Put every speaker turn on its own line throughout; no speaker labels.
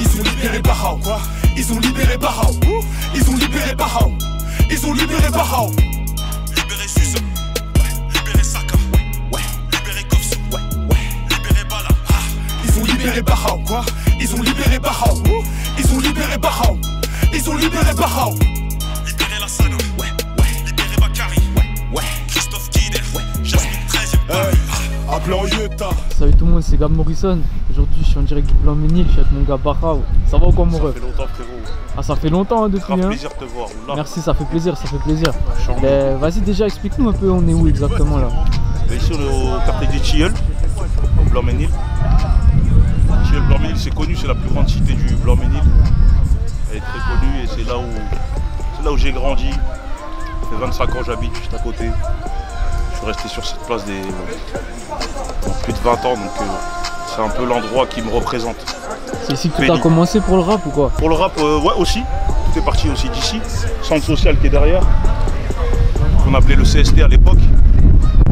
Ils ont libéré Bahao, quoi. Ils ont libéré Bahao. Ils ont libéré Bahao. Ils ont libéré Bahao.
Libéré Suisse. Libéré Saka. Libéré Kofs. Libéré Bala.
Ils ont libéré Bahao, quoi. Ils ont libéré Bahao. Ils ont libéré Bahao. Ils ont libéré Bahao.
Libéré Lassana. Libéré Bakary. Christophe Guider. Jasmine 13e.
À Blanc-Yeta.
Salut tout le monde, c'est Gab Morrison. Aujourd'hui je suis en direct du Blanc-Ménil, je suis avec mon gars Bahao. Ça va ou quoi mon ref?
Ça fait longtemps frérot.
Ah ça fait longtemps hein, depuis
Ça fait
hein.
plaisir de te voir. Là.
Merci, ça fait plaisir, ça fait plaisir. Vas-y déjà explique-nous un peu on est où exactement là.
Ici on est au quartier du Tilleul, au Blanc-Ménil. Tilleul Blanc-Ménil c'est connu, c'est la plus grande cité du Blanc-Ménil. Elle est très connue et c'est là où j'ai grandi. Ça fait 25 ans j'habite juste à côté. Je suis resté sur cette place plus de 20 ans, donc c'est un peu l'endroit qui me représente.
C'est ici que tu as commencé pour le rap ou quoi?
Pour le rap, ouais aussi. Tout est parti aussi d'ici. Centre social qui est derrière, qu'on appelait le CST à l'époque.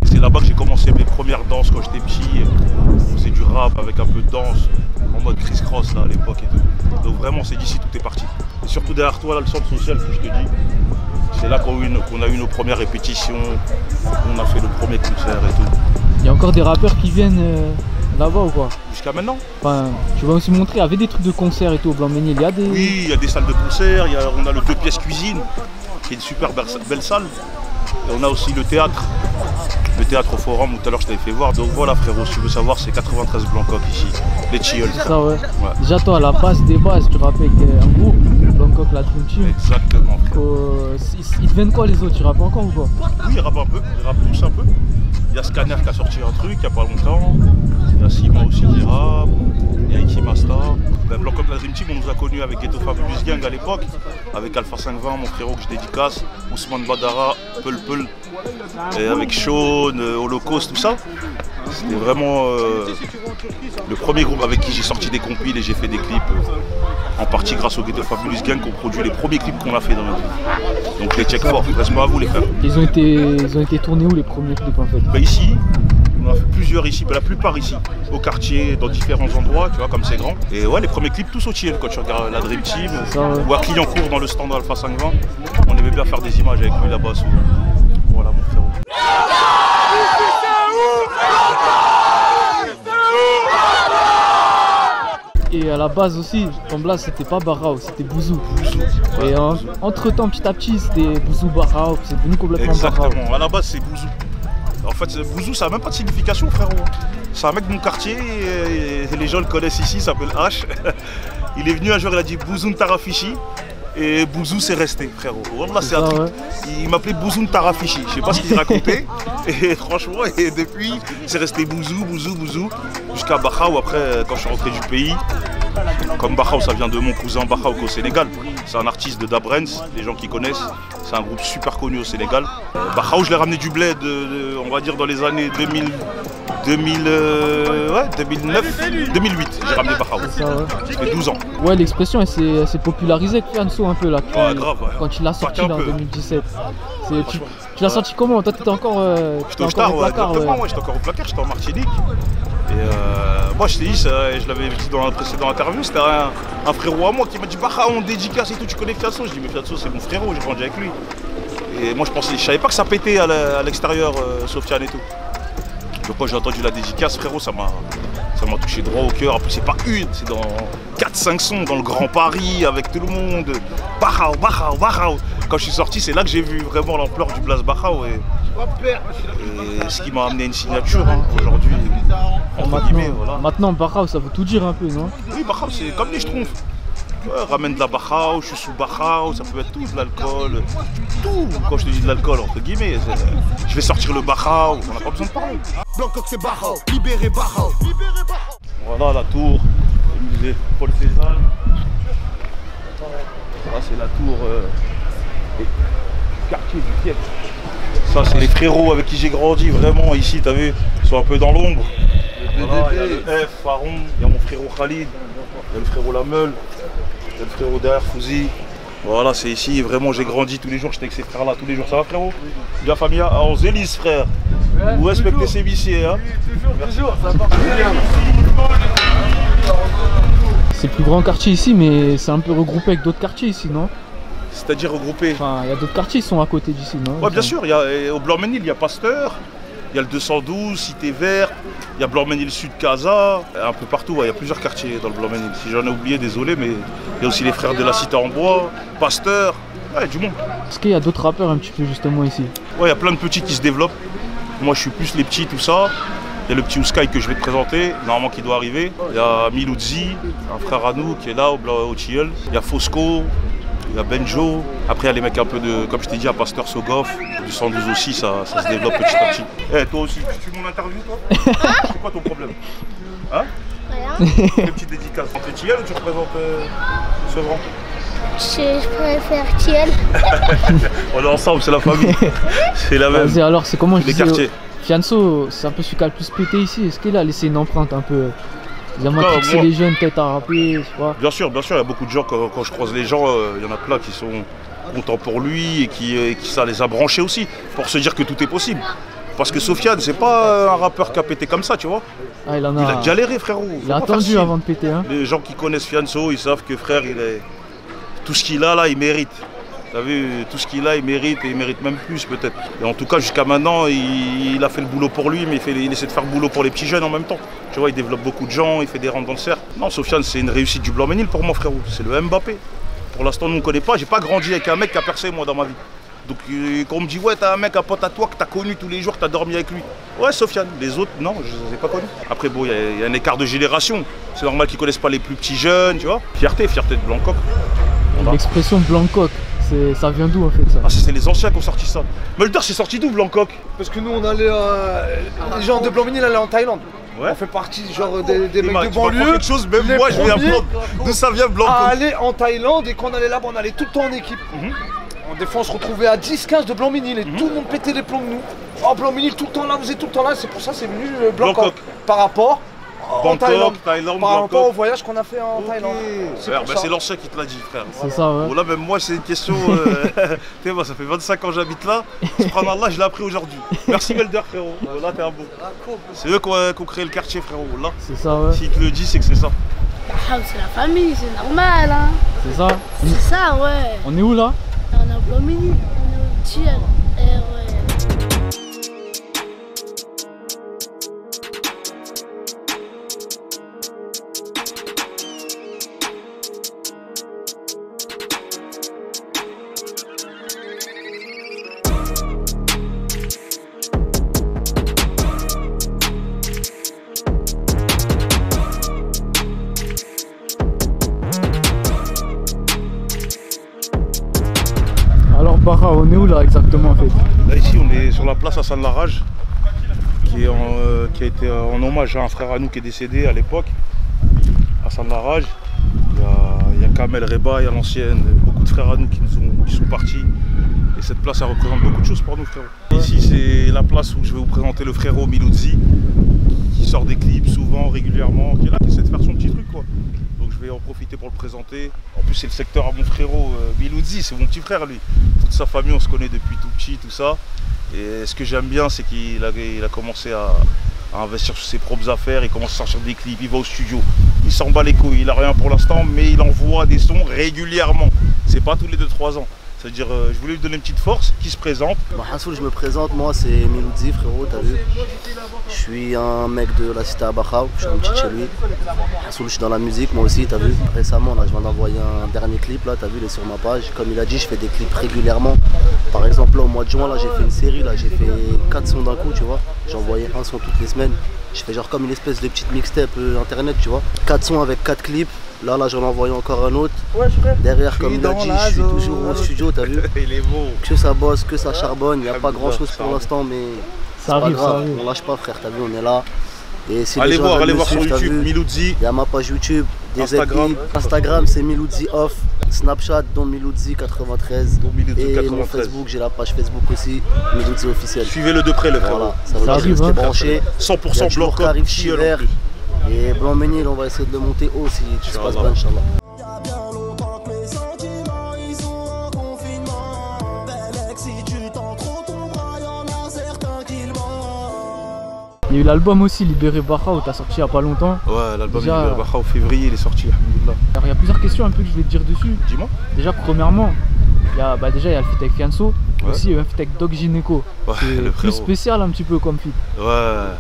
C'est là-bas que j'ai commencé mes premières danses quand j'étais petit. On faisait du rap avec un peu de danse, en mode criss-cross là à l'époque et tout. Donc vraiment c'est d'ici tout est parti. Et surtout derrière toi là, le centre social que je te dis. C'est là qu'on a eu nos premières répétitions, qu'on a fait le premier concert et tout.
Il y a encore des rappeurs qui viennent là-bas ou quoi?
Jusqu'à maintenant?
Enfin, tu vas aussi montrer, il y avait des trucs de concert et tout au Blanc-Ménil, il y a des...
Oui, il y a des salles de concert, on a le 2 pièces cuisine, qui est une super belle salle. Et on a aussi le théâtre au Forum où tout à l'heure je t'avais fait voir. Donc voilà frérot, si tu veux savoir, c'est 93 Blancoc ici, les Tilleuls.
C'est ça ouais. Déjà toi à la base des bases, tu rappais avec un groupe, Blancoc la Dream Team.
Exactement frérot.
Ils deviennent quoi les autres, tu rappes encore ou quoi?
Oui, ils rappent un peu, ils rappent tous un peu. Il y a Scanner qui a sorti un truc il n'y a pas longtemps. Il y a Sima aussi qui rappe. Il y a Iki Masta. Ben, Blancoc la Dream Team, on nous a connus avec Ghetto Fabulous Gang à l'époque, avec Alpha 520, mon frérot que je dédicace, Ousmane Badara, Peul, et avec Sean, Holocaust, tout ça. C'était vraiment le premier groupe avec qui j'ai sorti des compiles et j'ai fait des clips. En partie grâce au Ghetto Fabulous Gang qu'on produit les premiers clips qu'on a fait dans notre vie. Donc les check fort, reste pas à vous les frères.
Ils ont été tournés où les premiers clips en fait?
Ben, ici. On a fait plusieurs ici, la plupart ici, au quartier, dans différents endroits, tu vois, comme c'est grand. Et ouais, les premiers clips tous au Tilleul, quand tu regardes la Dream Team, ou à Clignancourt dans le stand Alpha 520. On aimait bien faire des images avec lui là-bas souvent. Voilà mon frérot.
Et à la base aussi, ton blaze c'était pas Bahao, c'était Bouzou. Et entre temps, petit à petit, c'était Bouzou Bahao, c'est devenu complètement Bahao.
Exactement, à la base c'est Bouzou. En fait, Bouzou, ça n'a même pas de signification, frérot. C'est un mec de mon quartier, et les gens le connaissent ici, il s'appelle H. Il est venu un jour, il a dit Bouzoun Tarafichi, et Bouzou c'est resté, frérot. Wallah, c'est un truc. Ouais. Il m'appelait Bouzoun Tarafichi, je sais pas ce qu'il racontait. Et franchement, et depuis, c'est resté Bouzou, jusqu'à Bahao. Après, quand je suis rentré du pays, comme Bahao, ça vient de mon cousin Bahao au Sénégal. C'est un artiste de Dabrens, les gens qui connaissent. C'est un groupe super connu au Sénégal. Bahao, je l'ai ramené du bled, on va dire dans les années 2009, 2008. J'ai ramené Bahao. Ça fait 12 ans.
Ouais, l'expression elle s'est popularisée avec Fianso un peu là.
Ouais, grave. Ouais.
Quand il l'a sorti là, en 2017. Tu l'as sorti comment? Toi, t'étais encore
j'étais au placard, ouais, j'étais encore au placard, j'étais en Martinique. Et moi, je t'ai dit, je l'avais dit dans la précédente interview, c'était un frérot à moi qui m'a dit Bahao, on dédicace et tout, tu connais Fianso? Je dis, mais Fianso, c'est mon frérot, j'ai grandi avec lui. Et moi, je savais pas que ça pétait à l'extérieur, Sofiane et tout. Donc, quand j'ai entendu la dédicace, frérot, ça m'a touché droit au cœur. Après, c'est pas une, c'est dans 4-5 sons dans le Grand Paris avec tout le monde. Bahao. Quand je suis sorti, c'est là que j'ai vu vraiment l'ampleur du blaze Bahao. Et ce qui m'a amené une signature aujourd'hui.
Maintenant, Bahao, ça veut tout dire un peu, non?
Oui, Bahao, c'est comme les Schtroumpfs. Ouais, ramène de la Bahao, je suis sous Bahao, ça peut être tout, de l'alcool, tout. Quand je te dis de l'alcool, entre guillemets, je vais sortir le Bahao, on n'a pas besoin de parler.
Blancoc c'est Bahao, libéré Bahao.
Voilà la tour, le musée Paul Cézanne. Ça c'est la tour du quartier du Kiev. Ça c'est les frérots avec qui j'ai grandi, vraiment ici, t'as vu, ils sont un peu dans l'ombre. Voilà, il y a le F, Faron, il y a mon frérot Khalid, il y a le frérot Lameul. Il y a le frérot derrière, Fouzi. Voilà, c'est ici, vraiment j'ai grandi tous les jours, j'étais avec ces frères-là tous les jours. Ça va frérot? Bien famille, on zélise frère. Vous respectez ces viciers, hein?
Toujours, ça va. C'est le plus grand quartier ici, mais c'est un peu regroupé avec d'autres quartiers ici, non?
C'est-à-dire regroupé.
Enfin, il y a d'autres quartiers qui sont à côté d'ici, non?
Ouais, bien sûr, au Blanc-Ménil, il y a Pasteur, il y a le 212, Cité Verte, il y a Blanc-Ménil Sud, Casa, un peu partout, il y a plusieurs quartiers dans le Blanc-Ménil. Si j'en ai oublié, désolé, mais il y a aussi les frères de la Cité en Bois, Pasteur, ouais, du monde.
Est-ce qu'il y a d'autres rappeurs un petit peu justement ici?
Ouais, il y a plein de petits qui se développent. Moi, je suis plus les petits, tout ça. Il y a le petit Ouskai que je vais te présenter, normalement qui doit arriver. Il y a Miloudzi, un frère à nous qui est là au Tilleul. Il y a Fosco, il y a Benjo. Après, il y a les mecs un peu de, comme je t'ai dit, à Pasteur Sogoff. Du 112 aussi, ça se développe petit à petit. Eh, toi aussi, tu fais mon interview, toi? C'est quoi ton problème? Hein?
Rien.
Une petite dédicace. Tu es Tilleul ou tu représentes Sevran?
Je préfère Thiel.
On est ensemble, c'est la famille. C'est la même.
Vas-y, alors c'est comment je
Les
disais,
quartiers.
Fianso, c'est un peu celui qui a le plus pété ici. Est-ce qu'il a laissé une empreinte un peu? Il a
moi-
matrixé les jeunes, peut-être à rapper, tu vois.
Bien sûr, il y a beaucoup de gens, quand je croise les gens, il y en a plein qui sont contents pour lui et qui ça les a branchés aussi, pour se dire que tout est possible. Parce que Sofiane, c'est pas un rappeur qui a pété comme ça, tu vois.
Ah, il en
Il a
a.
galéré, frérot.
Il a attendu avant de péter, hein.
Les gens qui connaissent Fianso, ils savent que frère, tout ce qu'il a là, il mérite. T'as vu, tout ce qu'il a, il mérite et il mérite même plus peut-être. Et en tout cas, jusqu'à maintenant, il a fait le boulot pour lui, mais il essaie de faire le boulot pour les petits jeunes en même temps. Tu vois, il développe beaucoup de gens, il fait des rangs dans le cercle. Non, Sofiane, c'est une réussite du Blanc-Ménil pour moi, frérot. C'est le Mbappé. Pour l'instant, nous, on ne connaît pas. J'ai pas grandi avec un mec qui a percé, moi, dans ma vie. Donc, quand on me dit, ouais, t'as un mec, un pote à toi que t'as connu tous les jours, t'as dormi avec lui. Ouais, Sofiane. Les autres, non, je les ai pas connus. Après, bon, il y a un écart de génération. C'est normal qu'ils connaissent pas les plus petits jeunes, tu vois. Fierté de Blancoc. Voilà.
L'expression Blancoc, ça vient d'où en fait ça?
Ah, c'est les anciens qui ont sorti ça. Mulder, c'est sorti d'où, Blancoc?
Parce que nous on allait, les gens de Blanc-Ménil allaient en Thaïlande.
Ouais.
On fait partie genre des mecs de
Tu m'apprends
banlieue.
quelque chose, même
les
moi, je vais
premiers
apprendre d'où ça vient,
à
Blancoc.
aller en Thaïlande et quand on allait là-bas on allait tout le temps en équipe. Des fois on se retrouvait à 10-15 de Blanc-Ménil et tout le monde pétait les plombs de nous. Oh Blanc-Ménil tout le temps là, vous êtes tout le temps là, c'est pour ça c'est venu Blancoc.
Blancoc.
Par rapport en Thaïlande.
Thaïlande,
Par rapport
Blancoc.
au voyage qu'on a fait en Thaïlande. C'est
Ouais,
pour
bah,
ça.
c'est l'ancien qui te l'a dit, frère.
C'est ça, ouais.
Bon, là, même moi, c'est une question. Tu sais, moi, ça fait 25 ans que j'habite là. Subhanallah, je l'ai appris aujourd'hui. Merci, Mulder, frérot. Là, t'es un bon. C'est eux qui ont créé le quartier, frérot. Là,
C'est ça, ouais.
s'ils te le disent, c'est que c'est ça.
Ah, c'est la famille, c'est normal, hein.
C'est ça.
C'est ça, ouais.
On est où là?
On est au Blanc-Ménil, on est au Thiel. Ouais.
Alors Bara, on est où là exactement en fait?
Là, ici, on est sur la place Hassan Larrage, qui a été en hommage à un frère à nous qui est décédé à l'époque. Hassan Larrage. Il y a Kamel Reba, il y a l'ancienne, beaucoup de frères à nous qui sont partis. Et cette place, elle représente beaucoup de choses pour nous, frérot. Ici, c'est la place où je vais vous présenter le frérot Miloudzi, qui sort des clips souvent, régulièrement, qui est là, qui essaie de faire son petit truc, quoi. Donc je vais en profiter pour le présenter. En plus, c'est le secteur à mon frérot Miloudzi, c'est mon petit frère, lui. Toute sa famille, on se connaît depuis tout petit, tout ça. Et ce que j'aime bien, c'est qu'il a commencé à investir sur ses propres affaires, il commence à sortir des clips, il va au studio. Il s'en bat les couilles, il a rien pour l'instant, mais il envoie des sons régulièrement. C'est pas tous les 2-3 ans. C'est-à-dire, je voulais lui donner une petite force, qui se présente.
Bah, Hassoul, je me présente, moi c'est Miloudzi, frérot, t'as vu. Je suis un mec de la cité à Bakhao, je suis un petit chez lui. Hassoul, je suis dans la musique, moi aussi, t'as vu. Récemment, là, je viens d'envoyer un dernier clip, là, t'as vu, il est sur ma page. Comme il a dit, je fais des clips régulièrement. Par exemple, là, au mois de juin, là, j'ai fait une série, là, j'ai fait 4 sons d'un coup, tu vois. J'ai envoyé un son toutes les semaines. Je fais genre comme une espèce de petite mixtape internet, tu vois. 4 sons avec 4 clips. Là, j'en ai envoyé encore un autre.
Ouais, frère.
Derrière, comme il a dit, je suis toujours au studio, t'as vu.
Il est beau.
Que ça bosse, que ça charbonne, il n'y a pas grand chose
ça
pour
arrive.
l'instant, mais
Ça
c'est pas
arrive, ça
grave,
arrive.
on lâche pas, frère, t'as vu, on est là. Et si
Allez
les gens
voir,
veulent me
sur
suivre, t'as
YouTube,
vu,
Miloudzi.
il y a ma page YouTube, des
Instagram.
clips. Instagram, c'est Miloudzi Off. Snapchat, dont Miloudzi93.
Dont Miloudzi
Et
93.
mon Facebook, j'ai la page Facebook aussi, Miloudzi officiel.
Suivez-le de près, le frérot.
Voilà, ça veut
Ça
dire
arrive,
rester
hein.
branché.
100%
Il y a du lourd qui
Blancoc,
arrive
Tilleul en
Chiver.
plus.
Et Blanc-Ménil, on va essayer de le monter haut si tout se passe
Inch'Allah.
bien, Inch'Allah.
Y'a bien longtemps que mes sentiments ils sont en confinement. Belle ex, si tu t'en trop ton bras, y'en a certains qui le mentent.
Il y a eu l'album aussi, Libéré Bakhao, t'as sorti il y a pas longtemps.
Ouais, l'album
Déjà-
Libéré Bakhao, février, il est sorti, alhamdoulilah.
Alors il y a plusieurs questions un peu que je vais te dire dessus.
Dis-moi.
Déjà, premièrement, déjà il y a le feat avec Fianso,
Ouais.
aussi il y a un feat avec Doc Gynéco.
Ouais,
C'est
le
plus
frérot.
spécial un petit peu comme feat.
Ouais,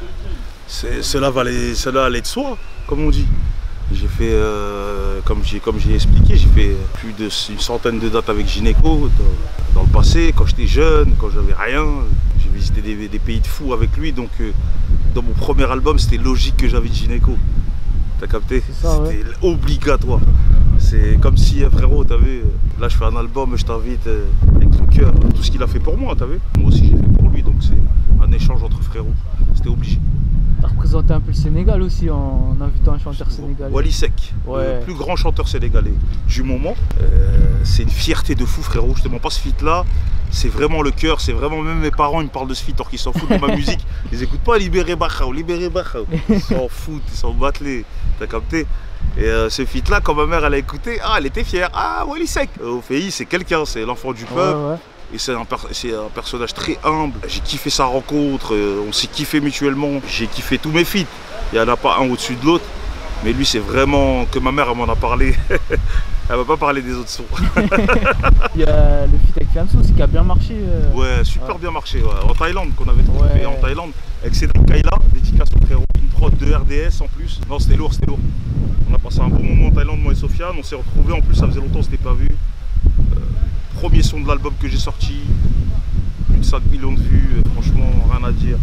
cela allait de soi, comme on dit. J'ai fait, comme j'ai expliqué, j'ai fait plus d'une centaine de dates avec Gynéco dans le passé, quand j'étais jeune, quand j'avais rien. J'ai visité des pays de fous avec lui, donc dans mon premier album, c'était logique que j'invite Gynéco. T'as capté?
C'est ça, ouais.
C'était obligatoire. C'est comme si, frérot, t'as vu, là je fais un album, je t'invite avec le cœur, tout ce qu'il a fait pour moi, t'as vu? Moi aussi j'ai fait pour lui, donc c'est un échange entre frérots. C'était obligé.
T'as représenté un peu le Sénégal aussi en invitant un chanteur sénégalais.
Wally Seck,
Ouais.
le plus grand chanteur sénégalais du moment. C'est une fierté de fou, frérot. Je te mens pas, ce feat là, c'est vraiment le cœur. C'est vraiment, même mes parents ils me parlent de ce feat alors qu'ils s'en foutent de ma musique. Ils écoutent pas Libéré Bakhao, Libéré Bakhao. Ils s'en foutent, ils s'en battent les. T'as capté? Et ce feat là, quand ma mère elle a écouté, elle était fière. Ah, Wally Seck. Au pays, c'est quelqu'un, c'est l'enfant du peuple.
Ouais, ouais.
Et c'est un personnage très humble. J'ai kiffé sa rencontre, on s'est kiffé mutuellement. J'ai kiffé tous mes feats. Il n'y en a pas un au-dessus de l'autre. Mais lui, c'est vraiment que ma mère elle m'en a parlé. Elle va pas parler des autres sons.
Il y a le feat avec Fianso aussi qui a bien marché.
Ouais, super
Ouais.
bien marché. Ouais. En Thaïlande, qu'on avait trouvé
Ouais.
en Thaïlande. Avec Cédric Kaila, dédicace au frérot. Une prod de RDS en plus. Non, c'était lourd, c'était lourd. On a passé un bon moment en Thaïlande, moi et Sofiane. On s'est retrouvés. En plus, ça faisait longtemps qu'on s'était pas vu. Premier son de l'album que j'ai sorti. Plus de 5 millions de vues. Franchement, rien à dire.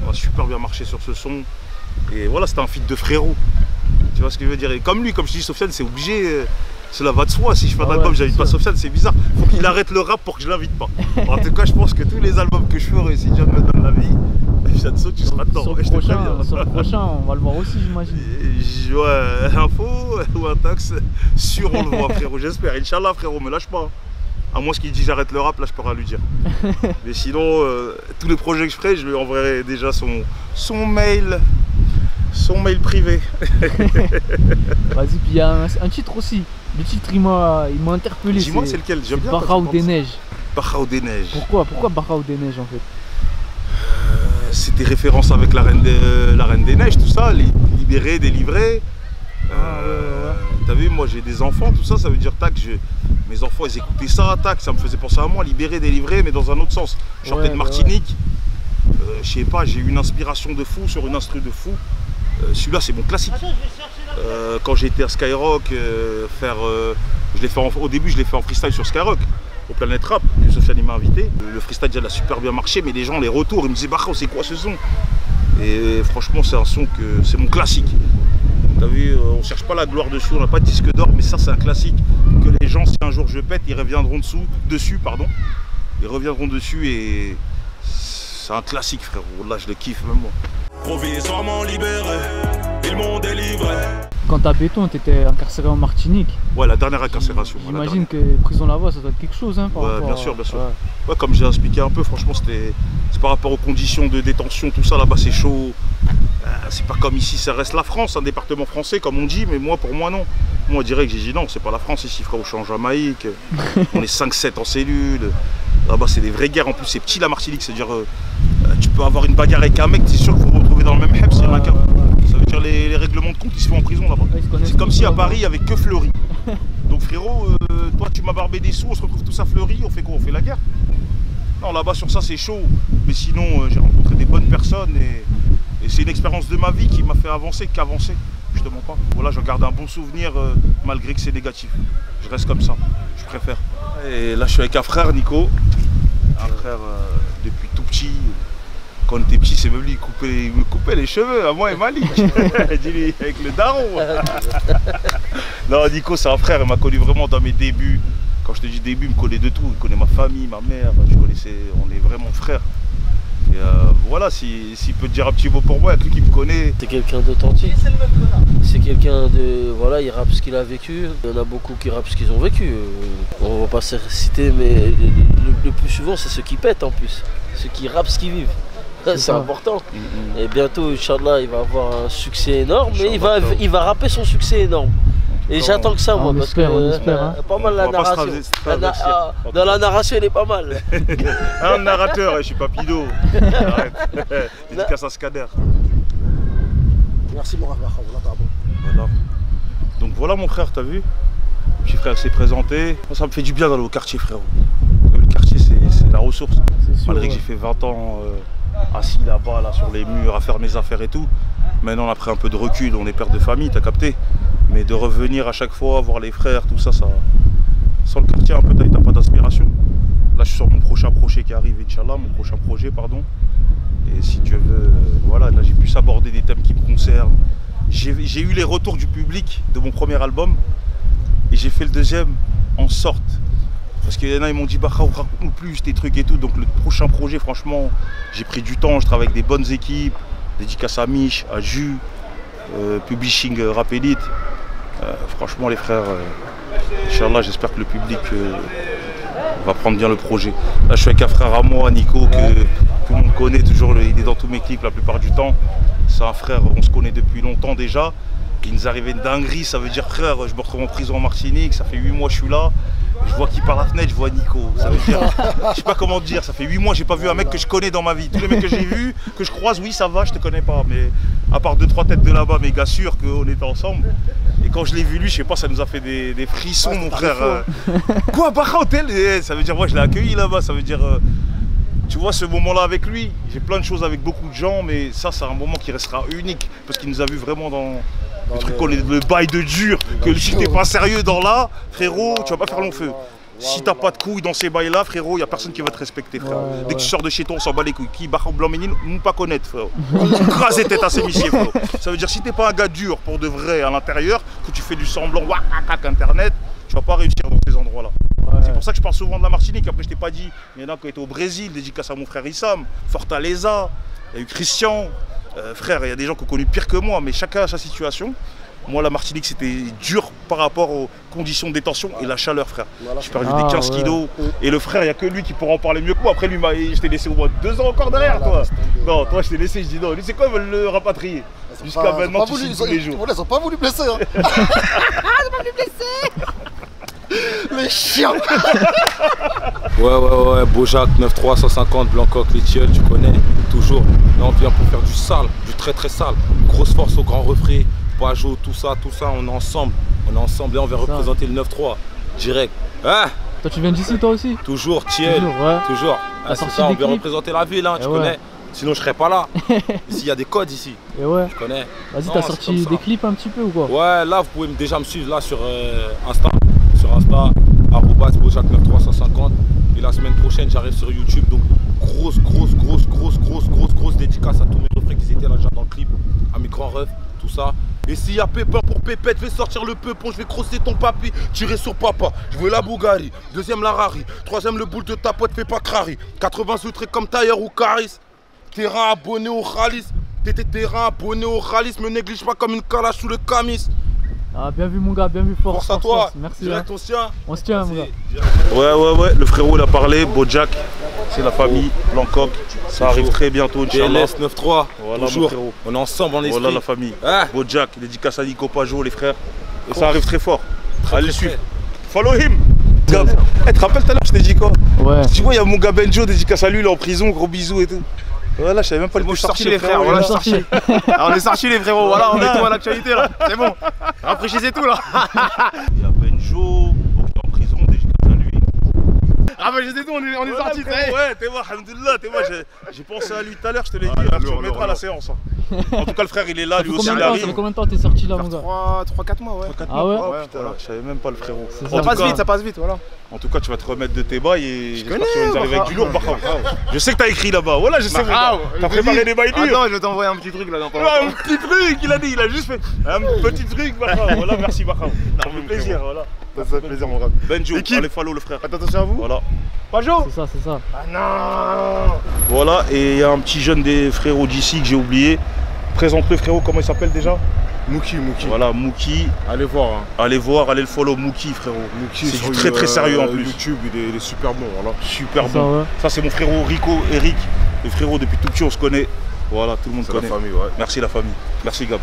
On a super bien marché sur ce son. Et voilà, c'était un feat de frérot. Tu vois ce que je veux dire? Et comme lui, comme je dis, Sofiane, c'est obligé. Cela va de soi. Si je fais un
Ah
album,
ouais,
j'invite
c'est
pas
sûr.
Sofiane, c'est bizarre. Faut qu'il arrête le rap pour que je l'invite pas. En tout cas, je pense que tous les albums que je ferai, si Dieu me donne la vie, Fianso, tu seras dedans.
Sur
Ouais,
le
je te
prochain,
préviens.
sur le prochain, on va le voir aussi, j'imagine.
Ouais, info ou un taxe, sûr on le voit, frérot, j'espère. Inch'Allah, frérot, me lâche pas. À moins qu'il dise j'arrête le rap, là je peux rien lui dire. Mais sinon, tous les projets que je ferai, je lui enverrai déjà son mail privé.
Vas-y, puis il y a un titre aussi. Le titre, il m'a interpellé.
Dis-moi, c'est lequel? J'aime bien.
Bakhao des Neiges.
Bakhao des Neiges.
Pourquoi Bakhao des Neiges en fait?
C'est des références avec la reine des Neiges, tout ça, libéré, délivré. T'as vu, moi j'ai des enfants, tout ça, ça veut dire tac, mes enfants ils écoutaient ça, tac, ça me faisait penser à moi, libéré, délivré, mais dans un autre sens. Je sortais de Martinique, je sais pas, j'ai eu une inspiration de fou sur une instru de fou. Celui-là c'est mon classique. Quand j'ai été à Skyrock, au début je l'ai fait en freestyle sur Skyrock, au Planète Rap, que Sofiane m'a invité. Le freestyle déjà, il a super bien marché, mais les gens, les retours, ils me disaient Bakhao, c'est quoi ce son? Et franchement c'est un son que c'est mon classique. T'as vu, on cherche pas la gloire dessus, on n'a pas de disque d'or, mais ça c'est un classique que les gens, si un jour je pète, ils reviendront dessus. Ils reviendront dessus et c'est un classique, frérot. Là je le kiffe même moi.
Provisoirement libéré, ils m'ont délivré.
Quand t'as Béton, t'étais incarcéré en Martinique.
Ouais, la dernière incarcération.
J'imagine que prison là-bas, ça doit être quelque chose. Hein, par
Ouais,
rapport
bien
à-
sûr, bien sûr.
Ouais.
Ouais, comme j'ai expliqué un peu, franchement, c'est par rapport aux conditions de détention, tout ça là-bas, c'est chaud. C'est pas comme ici, ça reste la France, un département français, comme on dit, mais pour moi, non. Moi, on dirait que j'ai dit non, c'est pas la France ici, frère, je suis en Jamaïque. On est 5-7 en cellule. Là-bas, c'est des vraies guerres. En plus, c'est petit la Martinique, c'est-à-dire, tu peux avoir une bagarre avec un mec, t'es sûr qu'il faut vous retrouver dans le même HEPS, il y en a qu'un. Ça veut dire les règlements de compte, ils se font en prison là-bas.
Ouais, ils se connaissent
C'est comme
tous
si à
là-bas.
Paris, il n'y avait que Fleury. Donc, frérot, toi, tu m'as barbé des sous, on se retrouve tous à Fleury, on fait quoi? On fait la guerre? Non, là-bas, sur ça, c'est chaud. Mais sinon, j'ai rencontré des bonnes personnes et c'est une expérience de ma vie qui m'a fait avancer qu'avancer. Je te mens pas. Voilà, j'en garde un bon souvenir malgré que c'est négatif. Je reste comme ça, je préfère. Et là, je suis avec un frère, Nico. Un frère depuis tout petit. Quand on était petit, c'est même lui il me coupait les cheveux, à moi et Malik. Dis-lui, avec le daron. Non, Nico, c'est un frère, il m'a connu vraiment dans mes débuts. Quand je te dis début, il me connaît de tout. Il connaît ma famille, ma mère. On est vraiment frères. Et voilà, s'il peut te dire un petit mot pour moi, il y a que lui qui me connaît.
C'est quelqu'un d'authentique. C'est quelqu'un de. Voilà, il rappe ce qu'il a vécu. Il y en a beaucoup qui rappent ce qu'ils ont vécu. On va pas se réciter, mais le plus souvent, c'est ceux qui pètent en plus. Ceux qui rappent ce qu'ils vivent. C'est important. Et bientôt, Inch'Allah, il va avoir un succès énorme. Mais il va rapper son succès énorme. Et j'attends que ça, moi, parce que
on espère, hein.
pas mal la
On va pas se
narration. Dans la narration, elle est pas mal.
Un narrateur, je suis pas pido. Arrête. Dédicace à Scanner.
Merci mon frère,
voilà. Donc voilà mon frère, t'as vu? Le petit frère s'est présenté. Ça me fait du bien d'aller au quartier, frérot. Le quartier, c'est la ressource. Malgré que j'ai fait 20 ans assis là-bas, là, sur les murs, à faire mes affaires et tout. Maintenant, on a pris un peu de recul, on est père de famille, t'as capté. Mais de revenir à chaque fois, voir les frères, tout ça, sans le quartier, un peu, t'as pas d'aspiration. Là, je suis sur mon prochain projet qui arrive, Inch'Allah, mon prochain projet, pardon. Et si Dieu veut, voilà, là, j'ai pu aborder des thèmes qui me concernent. J'ai eu les retours du public de mon premier album. Et j'ai fait le deuxième en sorte. Parce qu'il y en a, ils m'ont dit, bah, raconte-nous plus tes trucs et tout. Donc le prochain projet, franchement, j'ai pris du temps, je travaille avec des bonnes équipes. Dédicace à Mich, à Jus, Publishing Rap Elite. Franchement les frères, Inch'Allah, j'espère que le public va prendre bien le projet. Là je suis avec un frère à moi, Nico, que tout le monde connaît, toujours, il est dans tous mes clips la plupart du temps. C'est un frère, on se connaît depuis longtemps déjà. Il nous arrivait une dinguerie, ça veut dire frère, je me retrouve en prison en Martinique, ça fait 8 mois que je suis là. Je vois qui par la fenêtre, je vois Nico. Ça veut dire, je sais pas comment dire, ça fait 8 mois que j'ai pas vu un mec que je connais dans ma vie. Tous les mecs que j'ai vus, que je croise, oui ça va, je te connais pas. Mais à part 2-3 têtes de là-bas, mais gars sûr qu'on était ensemble. Et quand je l'ai vu lui, je sais pas, ça nous a fait des frissons mon frère. Quoi, Baha Hotel? Ça veut dire, moi je l'ai accueilli là-bas, ça veut dire... Tu vois ce moment-là avec lui, j'ai plein de choses avec beaucoup de gens, mais ça c'est un moment qui restera unique. Parce qu'il nous a vu vraiment dans le truc qu'on est le bail de dur, que si t'es pas sérieux dans là, frérot, tu vas pas faire long feu. Si t'as pas de couilles dans ces bails-là, frérot, y a personne qui va te respecter, frère. Dès que tu sors de chez toi, on s'en bat les couilles. Qui, Baha Blanc Ménine, nous pas connaître, frère. Craser tête à ces missiers, frérot. Ça veut dire, si t'es pas un gars dur pour de vrai à l'intérieur, que tu fais du semblant, internet, tu vas pas réussir dans ces endroits-là. C'est pour ça que je parle souvent de la Martinique. Après, je t'ai pas dit, il y en a qui étaient au Brésil, dédicace à mon frère Issam, Fortaleza, il y a eu Christian. Frère, il y a des gens qui ont connu pire que moi, mais chacun a sa situation. Moi, la Martinique, c'était dur par rapport aux conditions de détention et la chaleur, frère. J'ai perdu des 15 kilos. Et le frère, il n'y a que lui qui pourra en parler mieux que moi. Après, lui, je t'ai laissé au moins 2 ans encore derrière, toi. Non, toi, je t'ai laissé, je dis non. Lui, c'est quoi, ils veulent le rapatrier? Jusqu'à maintenant, tu signes tous les jours.
Ils ont pas voulu blesser. Ils ont pas voulu blesser. Les chiens.
Ouais, Bojac, 9-3, 150, Blancoc, les tilleuls, tu connais, toujours. Là, on vient pour faire du sale, du très très sale. Grosse force au grand refrain, Bajo, tout ça, on est ensemble. On est ensemble et on vient représenter le 9-3, direct. Ah,
toi, tu viens d'ici, toi aussi?
Toujours, Thiel, toujours. Ah, c'est ça, on vient représenter la ville, hein, tu connais. Sinon, je serais pas là. Ici, il y a des codes ici.
Et ouais.
Je connais.
Vas-y, t'as sorti des clips un petit peu ou quoi?
Ouais, là, vous pouvez déjà me suivre là sur Insta. Sur Insta, @Bojac93150. Et la semaine prochaine, j'arrive sur YouTube. Donc, grosse dédicace à tous mes refrains qui étaient là déjà dans le clip. À mes grands refs, tout ça. Et s'il y a Pépin pour Pépette, je vais sortir le peupon, je vais crosser ton papy, tirer sur papa. Je veux la Bugatti, deuxième la Rari, troisième le boule de ta pote, fais pas crari. 80 outrés comme Tailleur ou Caris. Terrain abonné au Khalis. T'étais terrain abonné au Khalis, me néglige pas comme une calache sous le camis.
Ah, bien vu mon gars, bien vu, force
à toi.
Force. Merci.
Direct, on se tient.
On se tient mon gars.
Ouais, le frérot il a parlé, Bojac, c'est la famille, Blancoc, ça arrive très bientôt, Inch'Allah.
DLS 9-3,
voilà,
toujours, on est ensemble en esprit.
Voilà la famille, Bojac, dédicace à Nico Pajo, les frères, et ça arrive très fort, allez le suivre, follow him. Tu te rappelles tout à l'heure, je t'ai dit quoi?
Ouais.
Tu vois, il y a mon gars Benjo, dédicace à lui, il est en prison, gros bisous et tout. Voilà, je savais même pas le mot sorti les frères,
voilà, sorti. On est sorti les frérots, voilà, on est tout à l'actualité là, c'est bon. Rafraîchissez tout là.
Il y a Benjo, qui est en prison, dédicace à lui.
Rafraîchissez tout, on est sorti.
Ouais, t'es moi, alhamdoulilah, t'es moi, j'ai pensé à lui tout à l'heure, je te l'ai dit, tu remettras la séance. En tout cas, le frère, il est là, lui aussi, il arrive.
Ça fait combien de temps t'es sorti là, mon gars?
3-4 mois, ouais.
Ah ouais?
Putain, je savais même pas le frérot.
Ça passe vite, voilà.
En tout cas, tu vas te remettre de tes bails et j'espère que tu vas nous arriver avec du lourd. Je sais que t'as écrit là-bas. Voilà, je sais. T'as préparé des bails durs.
Attends, je vais t'envoyer un petit truc là.
Un petit truc, il a dit. Il a juste fait un petit truc. Voilà, merci Baha. Ça me fait plaisir. Voilà.
Ça fait plaisir, mon gars.
Benjo, allez follow le frère.
Attention à vous.
Voilà.
Pajo.
C'est ça.
Ah non.
Voilà, et il y a un petit jeune des frérots d'ici que j'ai oublié. Présente le frérot, comment il s'appelle déjà?
Mookie.
Voilà, Mookie.
Allez voir.
Allez le follow Mookie, frérot. C'est du très sérieux en plus.
YouTube, il est super bon, voilà.
Super bon. Ouais. Ça, c'est mon frérot Rico, Eric. Le frérot, depuis tout petit, on se connaît. Voilà, tout le monde connaît.
La famille, ouais.
Merci la famille. Merci Gab.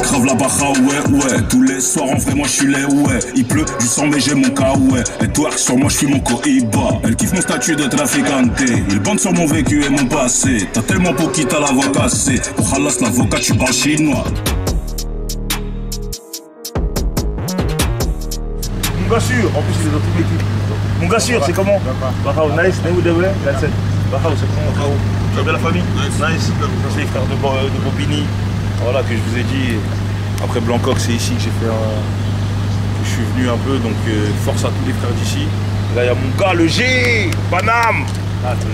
Grave la Baja, ouais. Tous les soirs, en vrai, moi je suis les ouais. Il pleut, du sang, mais j'ai mon cas, ouais. Elle twerk sur moi, je suis mon Cohiba. Elle kiffe mon statut de traficante. Il bande sur mon vécu et mon passé. T'as tellement pour qui t'as la voix cassée. Pour Halas, l'avocat, tu parles chinois.
Mon gars sûr, en plus il est dans toute l'équipe. Mon gars sûr, c'est comment? Bahao, nice, Neoudewe, that's it. Bahao, c'est comment? Bahao, tu vas bien la famille? Nice. C'est les frères de Bobigny. Voilà, que je vous ai dit. Après Blancoc, c'est ici que j'ai fait que je suis venu un peu, donc force à tous les frères d'ici. Là, il y a mon gars, le G, Paname.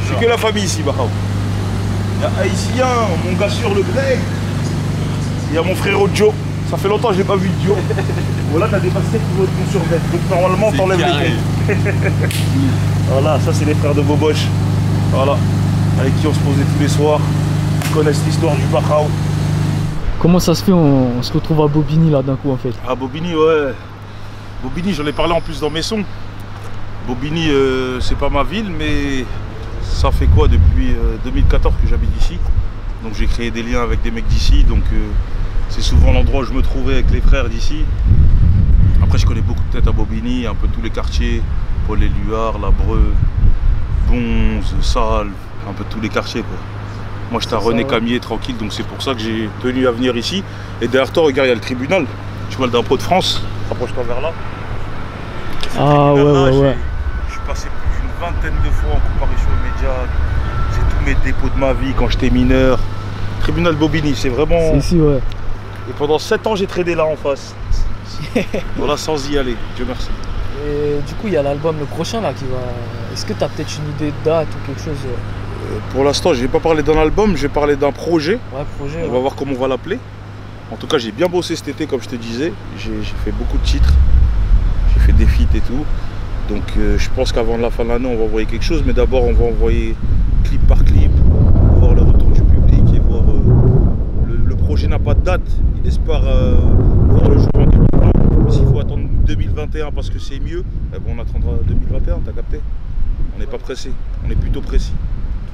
C'est que la famille ici, Bahao. Il y a Haïtien, mon gars sûr, le Greg. Il y a mon frérot Joe. Ça fait longtemps que je n'ai pas vu Joe. Voilà, t'as des baskets qui vont être bon survêt. Donc normalement, t'enlèves les comptes. Voilà, ça c'est les frères de Boboche. Voilà, avec qui on se posait tous les soirs. Ils connaissent l'histoire du Bahao.
Comment ça se fait, on se retrouve à Bobigny là d'un coup en fait?
À Bobigny, ouais. Bobigny, j'en ai parlé en plus dans mes sons. Bobigny, c'est pas ma ville, mais ça fait quoi depuis 2014 que j'habite ici. Donc j'ai créé des liens avec des mecs d'ici. Donc c'est souvent l'endroit où je me trouvais avec les frères d'ici. Après, je connais beaucoup de têtes à Bobigny, un peu tous les quartiers. Paul-et-Luard, Labreux, Bonze, Salles, un peu tous les quartiers quoi. Moi j'étais à René Camier tranquille, donc c'est pour ça que j'ai tenu à venir ici. Et derrière toi, regarde, il y a le tribunal. Tu vois le drapeau de France, rapproche-toi vers là.
Ah ouais.
Je suis passé plus d'une vingtaine de fois en comparution aux médias. C'est tous mes dépôts de ma vie quand j'étais mineur. Tribunal de Bobigny, c'est vraiment...
C'est ici, ouais.
Et pendant 7 ans, j'ai tradé là en face. Voilà, sans y aller, Dieu merci.
Et du coup, il y a l'album le prochain là qui va... Est-ce que tu as peut-être une idée de date ou quelque chose?
Pour l'instant, je ne vais pas parler d'un album, je vais parler d'un projet.
Ouais, projet.
On va voir comment on va l'appeler. En tout cas, j'ai bien bossé cet été, comme je te disais. J'ai fait beaucoup de titres. J'ai fait des feats et tout. Donc, je pense qu'avant la fin de l'année, on va envoyer quelque chose. Mais d'abord, on va envoyer clip par clip, voir le retour du public et voir... le projet n'a pas de date. Il espère voir le jour en 2020. S'il faut attendre 2021 parce que c'est mieux, eh ben on attendra 2021, t'as capté? On n'est pas pressé, on est plutôt précis.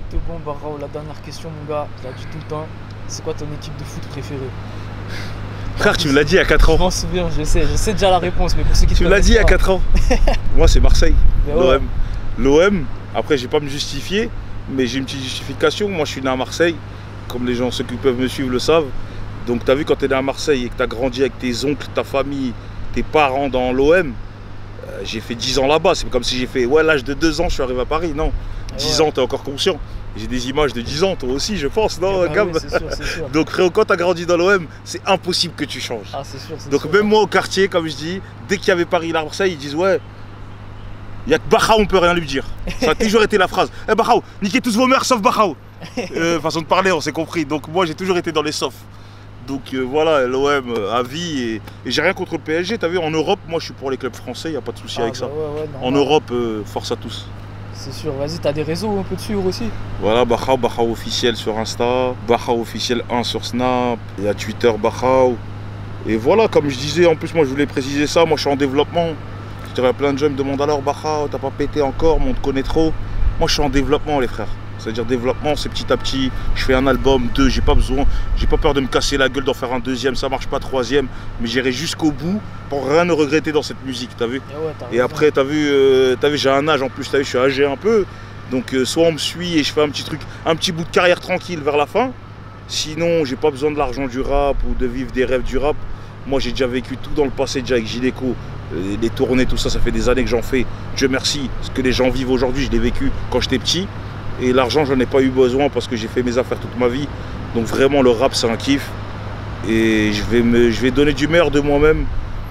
Tout est bon, Bahao. La dernière question, mon gars, je l'ai dit tout le temps. C'est quoi ton équipe de foot préférée?
Frère, tu me l'as dit il y a 4 ans.
Je m'en souviens, je sais déjà la réponse, mais pour ceux qui
tu me l'as dit il y a 4 ans. Moi, c'est Marseille, l'OM.
Ouais.
L'OM, après, je vais pas me justifier, mais j'ai une petite justification. Moi, je suis né à Marseille, comme les gens, ceux qui peuvent me suivre le savent. Donc, tu as vu, quand tu es né à Marseille et que tu as grandi avec tes oncles, ta famille, tes parents dans l'OM, j'ai fait 10 ans là-bas. C'est comme si j'ai fait, ouais, l'âge de 2 ans, je suis arrivé à Paris. Non, 10 ans, tu es encore conscient. J'ai des images de 10 ans, toi aussi, je pense, non, Gab?
Oui, c'est sûr.
Donc, frérot, quand tu as grandi dans l'OM, c'est impossible que tu changes.
Ah, c'est sûr.
Donc, même moi, au quartier, comme je dis, dès qu'il y avait Paris-Marseille, ils disent, ouais, il n'y a que Bahao, on peut rien lui dire. Ça a toujours été la phrase. Eh, Bahao, niquez tous vos mères sauf Bahao. Façon de parler, on s'est compris. Donc, moi, j'ai toujours été dans les saufs. Donc voilà, l'OM à vie et j'ai rien contre le PSG. T'as vu, en Europe, moi je suis pour les clubs français, il n'y a pas de souci avec ça.
Ouais,
en Europe, force à tous.
C'est sûr, vas-y, t'as des réseaux un peu de suivre aussi?
Voilà, Bahao officiel sur Insta, Bahao officiel 1 sur Snap, il y a Twitter Bahao. Et voilà, comme je disais, en plus moi je voulais préciser ça, moi je suis en développement. Je dirais, plein de gens me demandent alors Bahao, t'as pas pété encore, mais on te connaît trop. Moi je suis en développement les frères. C'est-à-dire développement, c'est petit à petit, je fais un album, 2, j'ai pas peur de me casser la gueule d'en faire un 2e, ça marche pas 3e, mais j'irai jusqu'au bout pour rien ne regretter dans cette musique, t'as vu? Et après, t'as vu, j'ai un âge en plus, t'as vu, je suis âgé un peu, donc soit on me suit et je fais un petit truc, un petit bout de carrière tranquille vers la fin, sinon j'ai pas besoin de l'argent du rap ou de vivre des rêves du rap. Moi j'ai déjà vécu tout dans le passé, déjà avec Gideco, les tournées, tout ça, ça fait des années que j'en fais, Dieu merci, ce que les gens vivent aujourd'hui, je l'ai vécu quand j'étais petit. Et l'argent, j'en ai pas eu besoin parce que j'ai fait mes affaires toute ma vie. Donc vraiment, le rap, c'est un kiff. Et je vais donner du meilleur de moi-même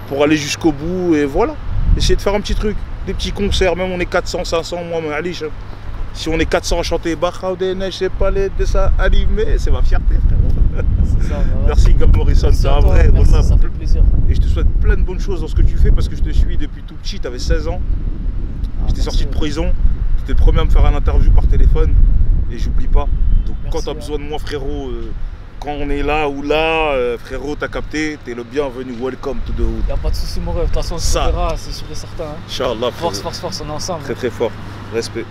pour aller jusqu'au bout. Et voilà, essayer de faire un petit truc. Des petits concerts, même on est 400, 500, moi, mais allez, si on est 400 à chanter Bahao des neiges, c'est pas les dessins animés, c'est ma fierté, frérot. Ça, merci, Gab Morrison, c'est un vrai.
Merci, ça fait plaisir.
Et je te souhaite plein de bonnes choses dans ce que tu fais parce que je te suis depuis tout petit, tu avais 16 ans. J'étais sorti de prison. T'es le premier à me faire une interview par téléphone et j'oublie pas. Donc quand t'as besoin de moi, frérot, quand on est là ou là, frérot, t'as capté, t'es le bienvenu, welcome to the hood.
Y'a pas de soucis, mon rêve, de toute façon on se verra, c'est sûr et certain.
Inch'Allah.
Force, on est ensemble.
Très très fort, respect.